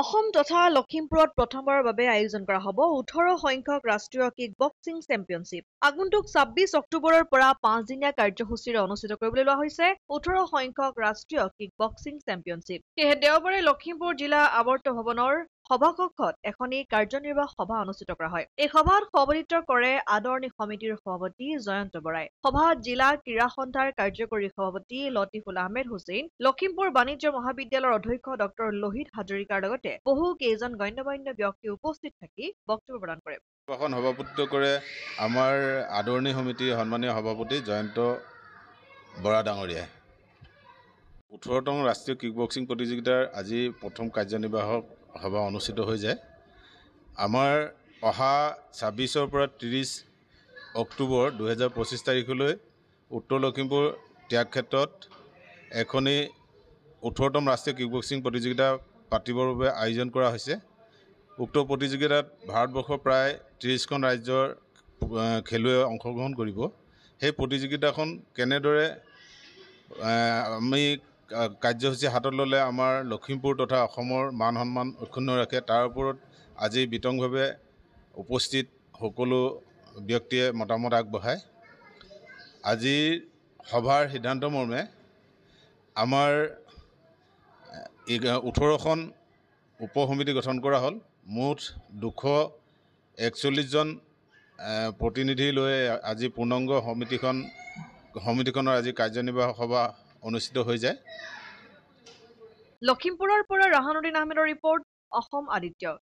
অসম তথা লখিমপুৰত প্ৰথমবাৰৰ বাবে আয়োজন কৰা হ'ব 18 সংখ্যক ৰাষ্ট্ৰীয় কিক বক্সিং চেম্পিয়নশ্বিপ। আগন্তুক 26 অক্টোবৰৰ পৰা 5 দিনীয়া কাৰ্যসূচীৰে অনুষ্ঠিত কৰিবলৈ লোৱা হৈছে 18 সংখ্যক ৰাষ্ট্ৰীয় কিক বক্সিং চেম্পিয়নশ্বিপ। সেয়েহে দেওবাৰে লখিমপুৰ জিলা আৱৰ্ত ভৱনৰ সভাকক্ষত এখনি কাৰ্যনিৰ্বাহক সভা অনুষ্ঠিত কৰা হয়। এই সভাত সভাপতিত্ব কৰে আদৰণি সমিতিৰ সভাপতি জয়ন্ত বৰাই। সভাত জিলা ক্ৰীড়া সন্থাৰ কাৰ্যকৰী সভাপতি লতিফুল আহমেদ হুছেইন, লখিমপুৰ বাণিজ্য মহাবিদ্যালয়ৰ অধ্যক্ষ ডক্টৰ লোহিত হাজৰিকাৰ লগতে বহু কেইজন গণ্যমান্য ব্যক্তি উপস্থিত থাকি বক্তব্য প্ৰদান কৰে। সভাখন সভাপতিত্ব কৰে আমাৰ আদৰণি সমিতিৰ সন্মানীয় সভাপতি জয়ন্ত বৰা ডাঙৰীয়াই। 18তম ৰাষ্ট্ৰীয় কিক বক্সিং প্ৰতিযোগিতাৰ আজি প্ৰথম কাৰ্যনিৰ্বাহক সভা অনুষ্ঠিত হৈ যায়। আমাৰ অহা 26ৰ পৰা 30 অক্টোবৰ 2025 তাৰিখলৈ উত্তৰ লখিমপুৰ ত্যাগক্ষেত্ৰত এখনি 18তম ৰাষ্ট্ৰীয় কিক বক্সিং প্ৰতিযোগিতা পাতিবৰ বাবে আয়োজন কৰা হৈছে। উক্ত প্ৰতিযোগিতাত ভাৰতবৰ্ষৰ প্ৰায় 30খন ৰাজ্যৰ খেলুৱৈ অংশগ্ৰহণ কৰিব। সেই প্ৰতিযোগিতাখন কেনেদৰে আমি কাৰ্যসূচী হাতত ল'লে আমাৰ লখিমপুৰ তথা অসমৰ মান সন্মান অক্ষুণ্ণ ৰাখে, তাৰ ওপৰত আজি বিতংভাৱে উপস্থিত সকলো ব্যক্তিয়ে মতামত আগবঢ়ায়। আজিৰ সভাৰ সিদ্ধান্ত মৰ্মে আমাৰ 18খন উপ সমিতি গঠন কৰা হ'ল। মুঠ 241জন প্ৰতিনিধি লৈ আজি পূৰ্ণাংগ সমিতিখনৰ আজি কাৰ্যনিৰ্বাহক সভা অনুষ্ঠিত হৈ যায়। লখিমপুৰৰ পৰা ৰাহানুদ্দিন আহমেদৰ ৰিপৰ্ট, অসম আদিত্য।